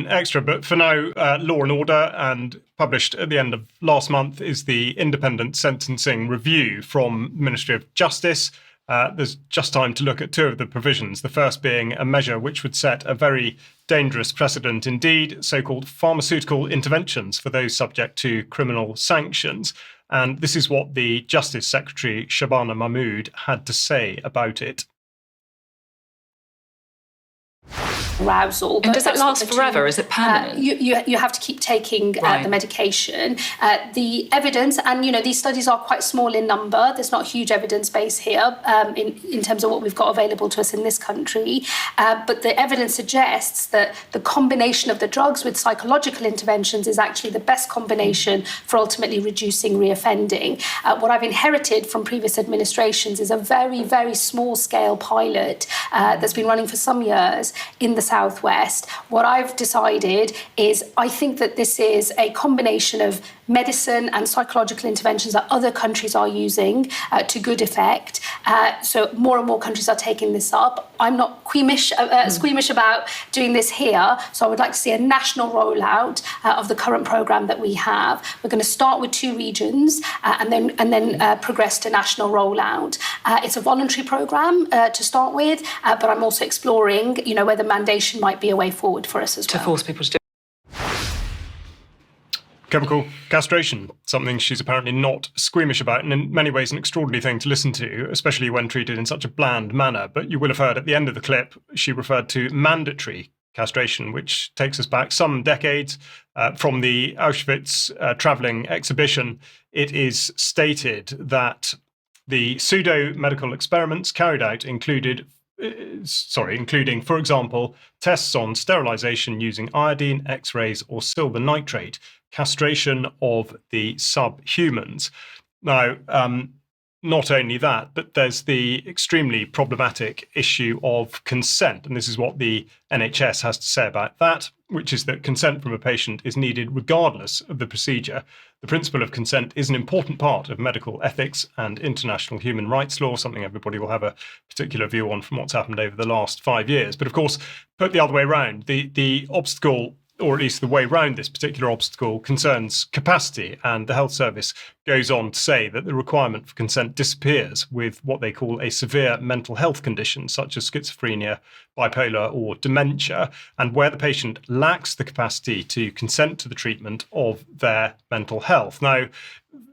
in extra, but for now, Law and Order, and published at the end of last month, is the independent sentencing review from the Ministry of Justice. There's just time to look at two of the provisions, the first being a measure which would set a very dangerous precedent indeed, so-called pharmaceutical interventions for those subject to criminal sanctions. And this is what the Justice Secretary, Shabana Mahmood, had to say about it. Arousal. And does it last forever? Is it permanent? You have to keep taking the medication. The evidence, and these studies are quite small in number. There's not a huge evidence base here in terms of what we've got available to us in this country. But the evidence suggests that the combination of the drugs with psychological interventions is actually the best combination for ultimately reducing reoffending. What I've inherited from previous administrations is a very, very small scale pilot that's been running for some years in the Southwest. What I've decided is I think that this is a combination of medicine and psychological interventions that other countries are using to good effect. So more and more countries are taking this up. I'm not squeamish about doing this here. So I would like to see a national rollout of the current programme that we have. We're going to start with 2 regions and then progress to national rollout. It's a voluntary programme to start with, but I'm also exploring, whether mandation might be a way forward for us as well. To force people to do. Chemical castration, something she's apparently not squeamish about, and in many ways an extraordinary thing to listen to, especially when treated in such a bland manner. But you will have heard at the end of the clip, she referred to mandatory castration, which takes us back some decades. From the Auschwitz travelling exhibition, it is stated that the pseudo-medical experiments carried out including, for example, tests on sterilisation using iodine, X-rays or silver nitrate, castration of the subhumans. Now, not only that, but there's the extremely problematic issue of consent. And this is what the NHS has to say about that, which is that consent from a patient is needed regardless of the procedure. The principle of consent is an important part of medical ethics and international human rights law, something everybody will have a particular view on from what's happened over the last 5 years. But of course, put the other way around, the obstacle, or at least the way round this particular obstacle, concerns capacity, and the health service goes on to say that the requirement for consent disappears with what they call a severe mental health condition, such as schizophrenia, bipolar or dementia, and where the patient lacks the capacity to consent to the treatment of their mental health. Now,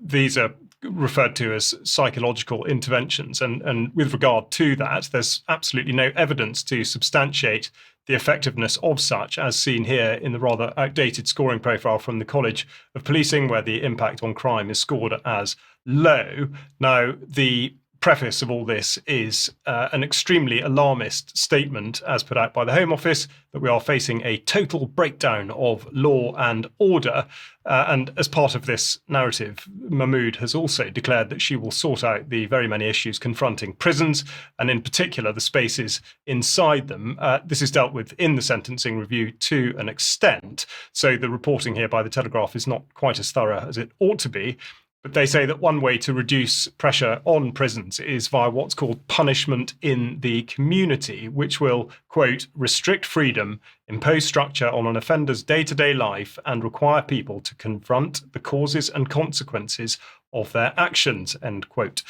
these are referred to as psychological interventions, and with regard to that, there's absolutely no evidence to substantiate the effectiveness of such, as seen here in the rather outdated scoring profile from the College of Policing, where the impact on crime is scored as low. Now, the preface of all this is an extremely alarmist statement, as put out by the Home Office, that we are facing a total breakdown of law and order. And as part of this narrative, Mahmood has also declared that she will sort out the very many issues confronting prisons, and in particular the spaces inside them. This is dealt with in the sentencing review to an extent, so the reporting here by the Telegraph is not quite as thorough as it ought to be. But they say that one way to reduce pressure on prisons is via what's called punishment in the community, which will, quote, restrict freedom, impose structure on an offender's day-to-day life, and require people to confront the causes and consequences of their actions, end quote.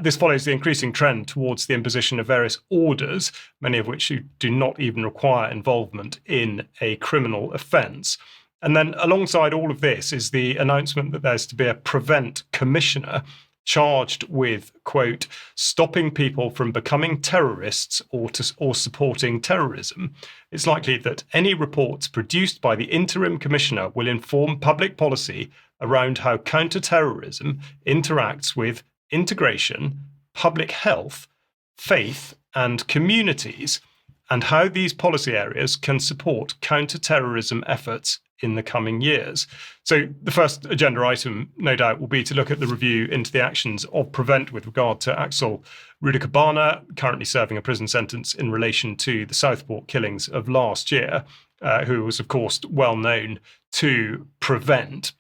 This follows the increasing trend towards the imposition of various orders, many of which do not even require involvement in a criminal offence. And then alongside all of this is the announcement that there's to be a Prevent Commissioner charged with, quote, stopping people from becoming terrorists or supporting terrorism. It's likely that any reports produced by the interim commissioner will inform public policy around how counter-terrorism interacts with integration, public health, faith, and communities, and how these policy areas can support counter-terrorism efforts in the coming years. So the first agenda item, no doubt, will be to look at the review into the actions of Prevent with regard to Axel Rudikabana, currently serving a prison sentence in relation to the Southport killings of last year, who was, of course, well known to Prevent.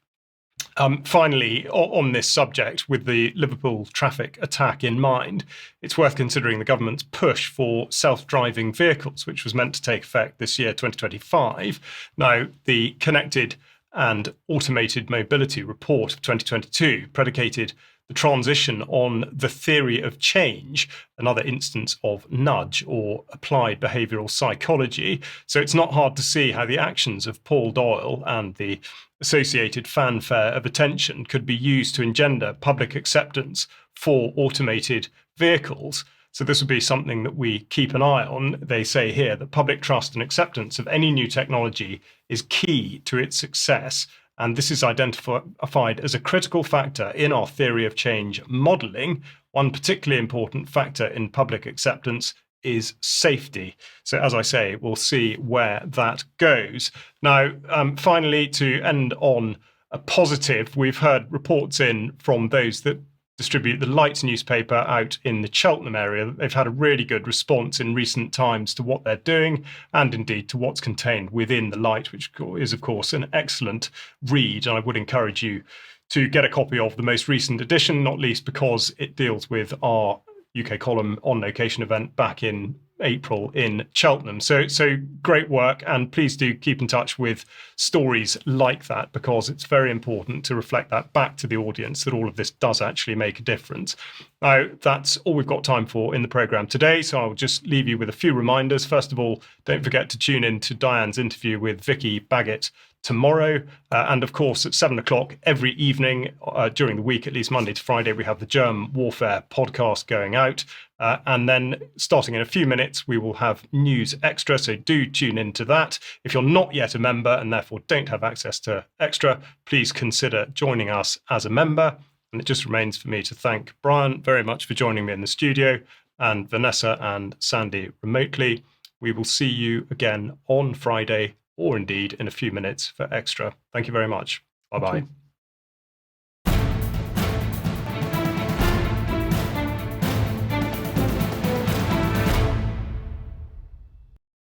Finally, on this subject, with the Liverpool traffic attack in mind, it's worth considering the government's push for self-driving vehicles, which was meant to take effect this year, 2025. Now, the Connected and Automated Mobility Report of 2022 predicated the transition on the theory of change, another instance of nudge or applied behavioural psychology. So it's not hard to see how the actions of Paul Doyle and the associated fanfare of attention could be used to engender public acceptance for automated vehicles. So this would be something that we keep an eye on. They say here that public trust and acceptance of any new technology is key to its success. And this is identified as a critical factor in our theory of change modelling. One particularly important factor in public acceptance is safety. So as I say, we'll see where that goes. Now, finally, to end on a positive, we've heard reports in from those that distribute the Light newspaper out in the Cheltenham area. They've had a really good response in recent times to what they're doing and indeed to what's contained within the Light, which is, of course, an excellent read. And I would encourage you to get a copy of the most recent edition, not least because it deals with our UK column on location event back in April in Cheltenham. So great work, and please do keep in touch with stories like that, because it's very important to reflect that back to the audience that all of this does actually make a difference. Now, that's all we've got time for in the programme today, so I'll just leave you with a few reminders. First of all, don't forget to tune in to Diane's interview with Vicky Baggett tomorrow. And of course, at 7 o'clock every evening, during the week, at least Monday to Friday, we have the Germ Warfare podcast going out. And then starting in a few minutes, we will have News Extra. So do tune into that. If you're not yet a member and therefore don't have access to Extra, please consider joining us as a member. And it just remains for me to thank Brian very much for joining me in the studio, and Vanessa and Sandy remotely. We will see you again on Friday, or indeed in a few minutes for Extra. Thank you very much. Bye-bye.